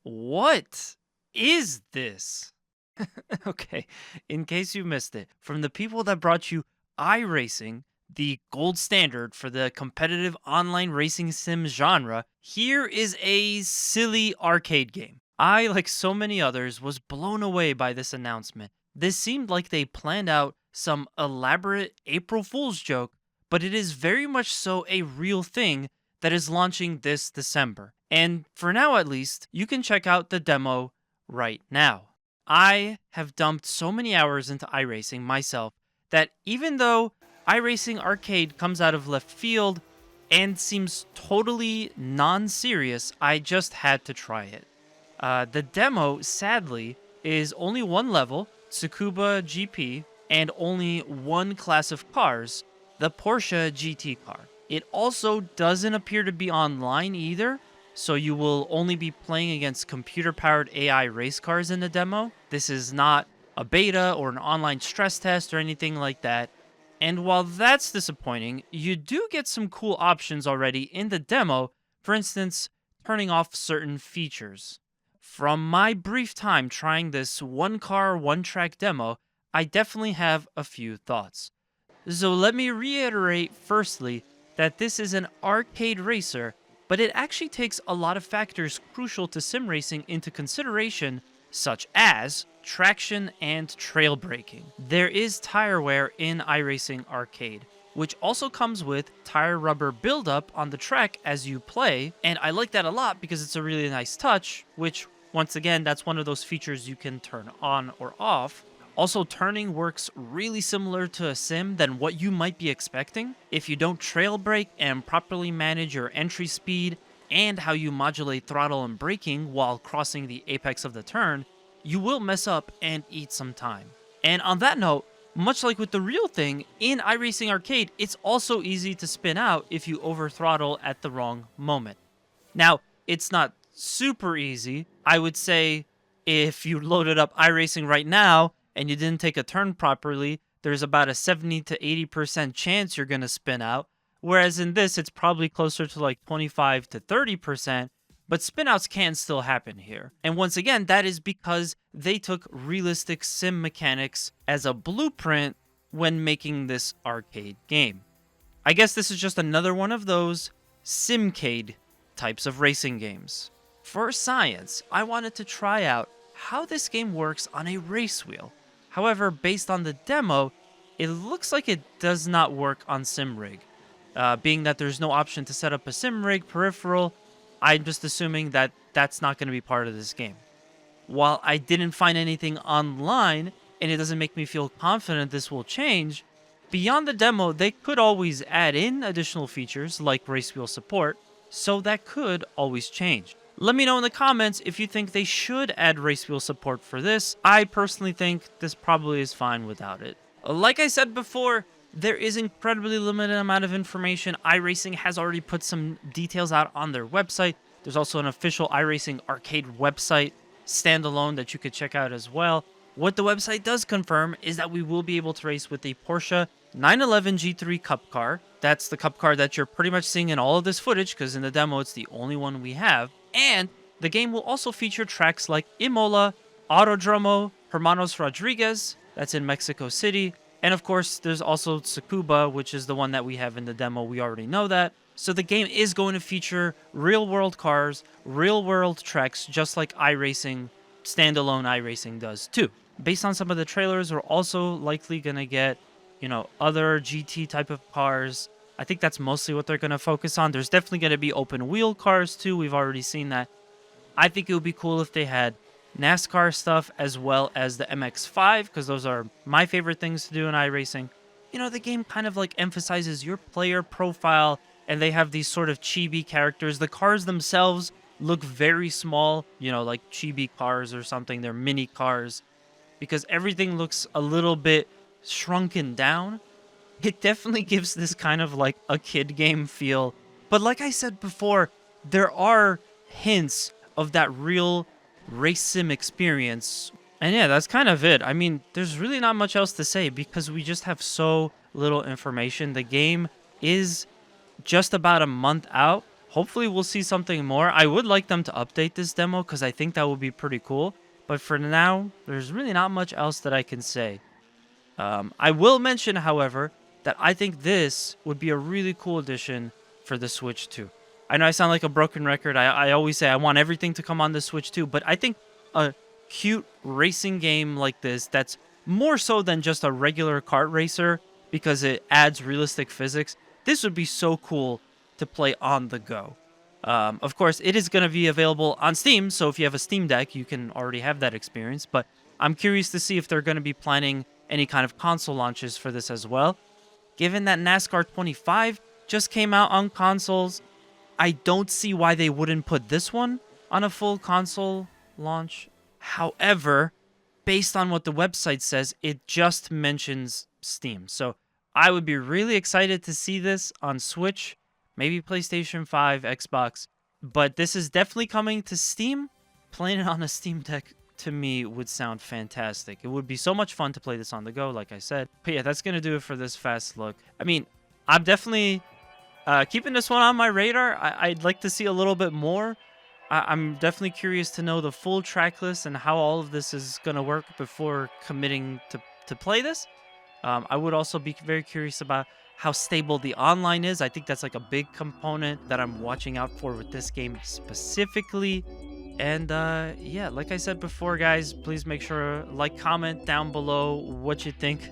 What is this? Okay, in case you missed it, from the people that brought you iRacing, the gold standard for the competitive online racing sim genre, here is a silly arcade game. I, like so many others, was blown away by this announcement. This seemed like they planned out some elaborate April Fool's joke, but it is very much so a real thing that is launching this December. And for now at least, you can check out the demo right now. I have dumped so many hours into iRacing myself that even though iRacing Arcade comes out of left field and seems totally non serious, I just had to try it. The demo, sadly, is only one level, Tsukuba GP, and only one class of cars, the Porsche GT car. It also doesn't appear to be online either, so you will only be playing against computer-powered AI race cars in the demo. This is not a beta or an online stress test or anything like that. And while that's disappointing, you do get some cool options already in the demo, for instance, turning off certain features. From my brief time trying this one car, one track demo, I definitely have a few thoughts. So let me reiterate firstly that this is an arcade racer, but it actually takes a lot of factors crucial to sim racing into consideration, such as traction and trail braking. There is tire wear in iRacing Arcade, which also comes with tire rubber buildup on the track as you play, and I like that a lot because it's a really nice touch, which, once again, that's one of those features you can turn on or off. Also, turning works really similar to a sim than what you might be expecting. If you don't trail brake and properly manage your entry speed and how you modulate throttle and braking while crossing the apex of the turn, you will mess up and eat some time. And on that note, much like with the real thing, in iRacing Arcade, it's also easy to spin out if you over throttle at the wrong moment. Now, it's not super easy. I would say if you loaded up iRacing right now and you didn't take a turn properly, there's about a 70 to 80% chance you're going to spin out. Whereas in this, it's probably closer to like 25 to 30%, but spinouts can still happen here. And once again, that is because they took realistic sim mechanics as a blueprint when making this arcade game. I guess this is just another one of those simcade types of racing games. For science, I wanted to try out how this game works on a race wheel. However, based on the demo, it looks like it does not work on SimRig. Being that there's no option to set up a SimRig peripheral, I'm just assuming that that's not going to be part of this game. While I didn't find anything online, and it doesn't make me feel confident this will change, beyond the demo, they could always add in additional features like race wheel support, so that could always change. Let me know in the comments if you think they should add race wheel support for this. I personally think this probably is fine without it. Like I said before, there is incredibly limited amount of information. iRacing has already put some details out on their website. There's also an official iRacing Arcade website standalone that you could check out as well. What the website does confirm is that we will be able to race with the Porsche 911 G3 Cup car. That's the Cup car that you're pretty much seeing in all of this footage because in the demo it's the only one we have. And the game will also feature tracks like Imola, Autodromo, Hermanos Rodriguez, that's in Mexico City, and of course there's also Tsukuba, which is the one that we have in the demo. We already know that. So the game is going to feature real-world cars, real-world tracks, just like iRacing, standalone iRacing does too. Based on some of the trailers, we're also likely going to get, other GT type of cars. I think that's mostly what they're going to focus on. There's definitely going to be open wheel cars too. We've already seen that. I think it would be cool if they had NASCAR stuff as well as the MX-5, because those are my favorite things to do in iRacing. The game kind of like emphasizes your player profile, and they have these sort of chibi characters. The cars themselves look very small, like chibi cars or something. They're mini cars, because everything looks a little bit shrunken down. It definitely gives this kind of like a kid game feel. But like I said before, there are hints of that real race sim experience. And yeah, that's kind of it. I mean, there's really not much else to say because we just have so little information. The game is just about a month out. hopefully we'll see something more. I would like them to update this demo because I think that would be pretty cool. But for now, there's really not much else that I can say. I will mention, however, that I think this would be a really cool addition for the Switch 2. I know I sound like a broken record. I always say I want everything to come on the Switch 2, but I think a cute racing game like this that's more so than just a regular kart racer because it adds realistic physics, this would be so cool to play on the go. Of course, it is going to be available on Steam, so if you have a Steam Deck, you can already have that experience, but I'm curious to see if they're going to be planning any kind of console launches for this as well. Given that NASCAR 25 just came out on consoles, I don't see why they wouldn't put this one on a full console launch. However, based on what the website says, it just mentions Steam. So I would be really excited to see this on Switch, maybe PlayStation 5, Xbox, but this is definitely coming to Steam. Playing it on a Steam Deck to me would sound fantastic. It would be so much fun to play this on the go, like I said. But yeah, that's going to do it for this fast look. I mean, I'm definitely keeping this one on my radar. I'd like to see a little bit more. I'm definitely curious to know the full track list and how all of this is going to work before committing to play this. I would also be very curious about how stable the online is. I think that's like a big component that I'm watching out for with this game specifically. And yeah, like I said before, guys, please make sure like, comment down below what you think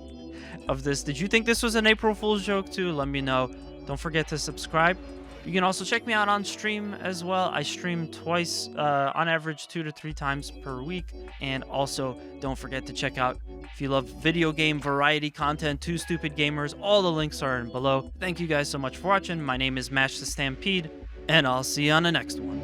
of this. Did you think this was an April Fool's joke too? Let me know. Don't forget to subscribe. You can also check me out on stream as well. I stream twice, on average 2 to 3 times per week. And also, don't forget to check out, if you love video game variety content, Two Stupid Gamers, all the links are in below. Thank you guys so much for watching. My name is Mash the Stampede, and I'll see you on the next one.